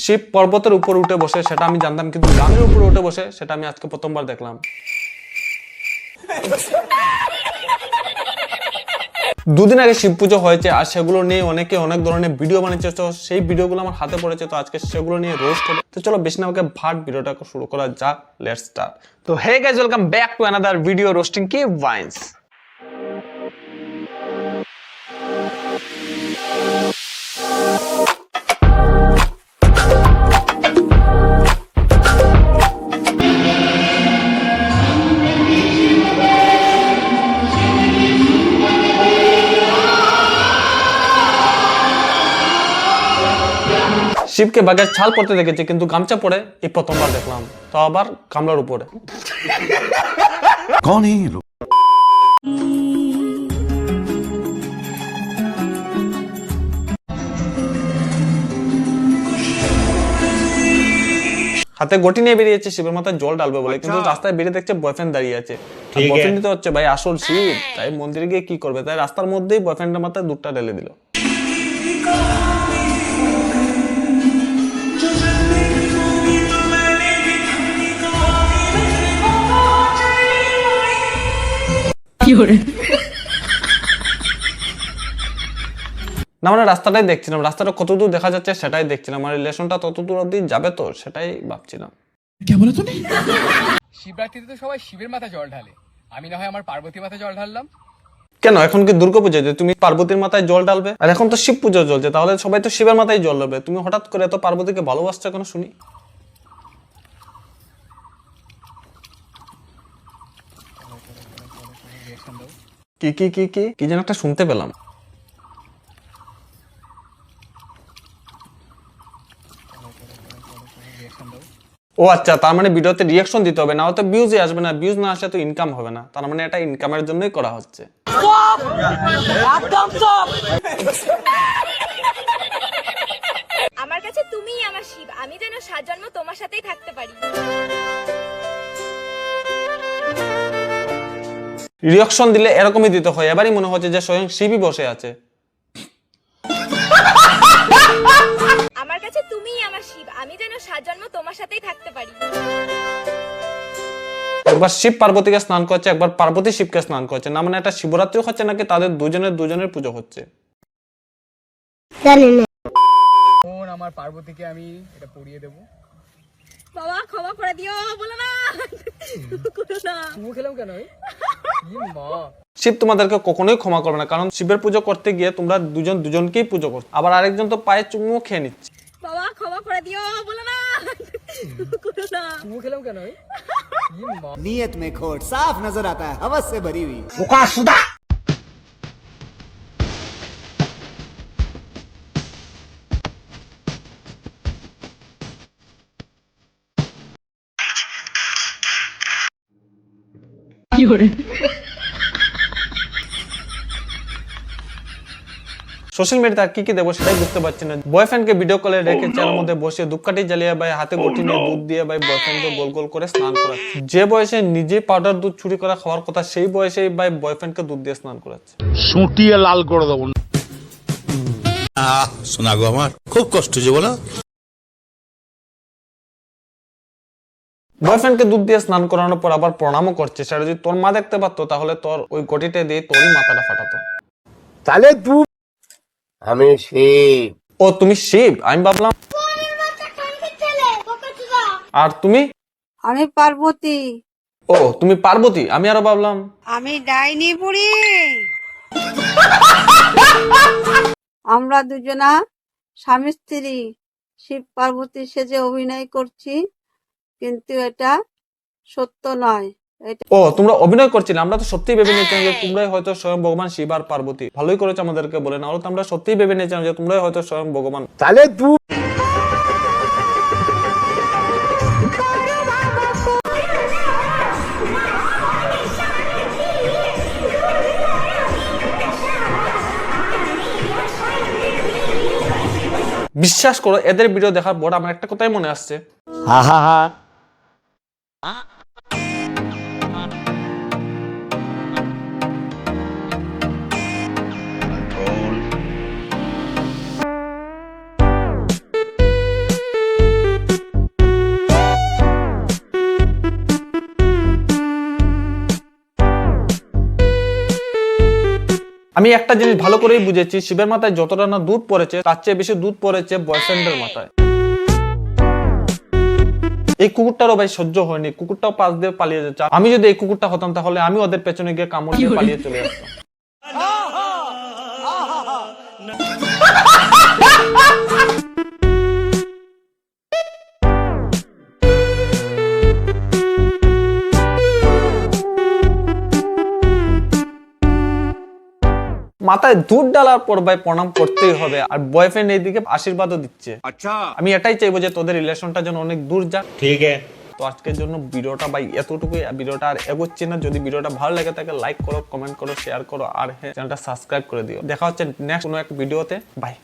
শিব পর্বতের উপর উঠে বসে সেটা আমি জানতাম, কিন্তু গানের উপরে উঠে বসে সেটা আমি আজকে প্রথমবার দেখলাম। দুদিন আগে শিব পুজো হয়েছে আর সেগুলো নিয়ে অনেকে অনেক ধরনের ভিডিও বানিয়েছে, তো সেই ভিডিওগুলো আমার হাতে পড়েছে, তো আজকে সেগুলো নিয়ে রোস্ট হবে। তো চলো বেশি না আমাকে ভাট ভিডিওটা শুরু করা যাক, লেটস স্টার্ট। তো hey guys, welcome back to another video roasting কি ভাইন্স। শিবকে বাঘের ছাল পড়তে দেখেছি, কিন্তু গামছা পরে এই প্রথমবার দেখলাম, তো আবার কামলার উপরে। कौन है ये लोग? হাতে গটি নিয়ে বেরিয়েছে শিবের মাথায় জল ডালবে বলে, কিন্তু রাস্তায় বেরিয়ে দেখছে বয়ফ্রেন্ড দাঁড়িয়ে আছে। বয়ফ্রেন্ড তো হচ্ছে ভাই আসল শিব, তাই মন্দিরে গিয়ে কি করবে, তাই রাস্তার মধ্যেই বয়ফ্রেন্ডের মাথায় দুধটা ঢেলে দিল। না মানে রাস্তাটাই দেখছিলাম, রাস্তাটা কতদূর দেখা যাচ্ছে সেটাই দেখছিলাম, আর রিলেশনটা ততদূর অবধি যাবে তো সেটাই ভাবছিলাম। শিবরাত্রিতে তো সবাই শিবের মাথায় জল ঢালে, আমি না হয় আমার পার্বতীর মাথায় জল ঢাললাম। কেন এখন কি দুর্গাপূজা যে তুমি পার্বতীর মাথায় জল ঢালবে? আর এখন তো শিব পুজো চলছে, তাহলে সবাই তো শিবের মাথায় জল ঢালবে। তুমি হঠাৎ করে এত পার্বতীকে ভালোবাসছো কেন শুনি? কি কি কি কি কি যেন একটা শুনতে পেলাম। ও আচ্ছা, তার মানে ভিডিওতে রিঅ্যাকশন দিতে হবে, না হয়তো ভিউজই আসবে না, ভিউজ না আসলে তো ইনকাম হবে না, তার মানে এটা ইনকামের জন্যই করা হচ্ছে। আমার কাছে তুমিই আমার শিব, আমি যেন সাত জন্ম তোমার সাথেই থাকতে পারি। রিঅ্যাকশন দিলে এরকমই দিতে হয়, এবারই মনে হচ্ছে যে স্বয়ং শিবই বসে আছে। আমার কাছে তুমিই আমার শিব, আমি যেন সাত জন্ম তোমার সাথেই থাকতে পারি। একবার শিব পার্বতীকে স্নান করছে, একবার পার্বতী শিবকে স্নান করছে, না মানে এটা শিবরাত্রিও হচ্ছে নাকি তাদের দুজনের পুজো হচ্ছে? কোন আমার পার্বতীকে আমি এটা পড়িয়ে দেবো। বাবা ক্ষমা করে দিও, বলো না করো না। চুমু খেলাম কেন? মা শিব তোমাদেরকে কখনোই ক্ষমা করবে না, কারণ শিবের পুজো করতে গিয়ে তোমরা দুজনকেই পুজো করছো, আবার আরেকজন তো পায়ে চুমু খেয়ে নিচ্ছে। বাবা ক্ষমা করে দিও, বলো না করো না। চুমু খেলাম কেন? नीयत में खोट साफ नजर आता है, हवस से भरी हुई। সোশ্যাল মিডিয়াতে কি কি দেবো সেটাই বুঝতে পারছি না। বয়ফ্রেন্ডকে ভিডিও কলে রেখে চেয়ারের মধ্যে বসে ধূপকাঠি জ্বালিয়ে ভাই হাতে গটি নিয়ে দুধ দিয়ে ভাই বয়ফ্রেন্ডকে গোল গোল করে স্নান করাচ্ছে। যে বয়সে নিজে পাউডার দুধ চুরি করে খাওয়ার কথা, সেই বয়সেই ভাই বয়ফ্রেন্ডকে দুধ দিয়ে স্নান করাচ্ছে। সুটিয়ে লাল করে দেবো। শোনা গো, আমার খুব কষ্ট যে বলো। বয়ফ্রেন্ডকে দুধ দিয়ে স্নান করানোর পর আবার প্রণামও করছে, সেটা যদি তোর মা দেখতে পারতো তাহলে তোর ওই গটিটা দিয়ে তোরই মাথাটা ফাটাতো। তাহলে তুই আমি শিব। ও তুমি শিব, আমি ভাবলাম। আর তুমি? আমি পার্বতী। ও তুমি পার্বতী, আমি আরো ভাবলাম আমি ডাইনি বুড়ি। আমরা দুজনা স্বামী স্ত্রী শিব পার্বতী সেজে অভিনয় করছি, কিন্তু এটা সত্য নয়। ও তোমরা অভিনয় করছিলে, আমরা তো সত্যিই ভেবে নিয়েছিলাম যে তোমরাই হয়তো স্বয়ং ভগবান শিব আর পার্বতী। ভালোই করেছো আমাদেরকে বলে, না হলে তো আমরা সত্যিই ভেবে নিয়েছিলাম যে তোমরাই হয়তো স্বয়ং ভগবান। তাহলে তুই বিশ্বাস করো, এদের ভিডিও দেখার পর আমার একটা কথাই মনে আসছে। হা হা হা। আমি একটা জিনিস ভালো করেই বুঝেছি, শিবের মাথায় যতটা না দুধ পড়েছে তার চেয়ে বেশি দুধ পড়েছে বয়ফ্রেন্ডের মাথায়। এই কুকুরটারও ভাই সহ্য হয়নি, কুকুরটাও পাশ দিয়ে পালিয়ে যাচ্ছে। আমি যদি এই কুকুরটা হতাম তাহলে আমি ওদের পেছনে গিয়ে কামড় দিয়ে পালিয়ে চলে আসতাম। মাথায় দুধ ডালার পর ভাই প্রণাম করতেই হবে, আর বয়ফ্রেন্ড এইদিকে আশীর্বাদও দিচ্ছে। আচ্ছা, আমি এটাই চাইবো যে তোদের রিলেশনটা যেন অনেক দূর যাক। ঠিক আছে, তো আজকের জন্য ভিডিওটা ভাই এতটুকুই। ভিডিওটা আর এগোচ্ছে না। যদি ভিডিওটা ভালো লাগে থাকে লাইক করো, কমেন্ট করো, শেয়ার করো, আর হ্যাঁ চ্যানেলটা সাবস্ক্রাইব করে দিও। দেখা হচ্ছে নেক্সট কোনো এক ভিডিওতে। বাই।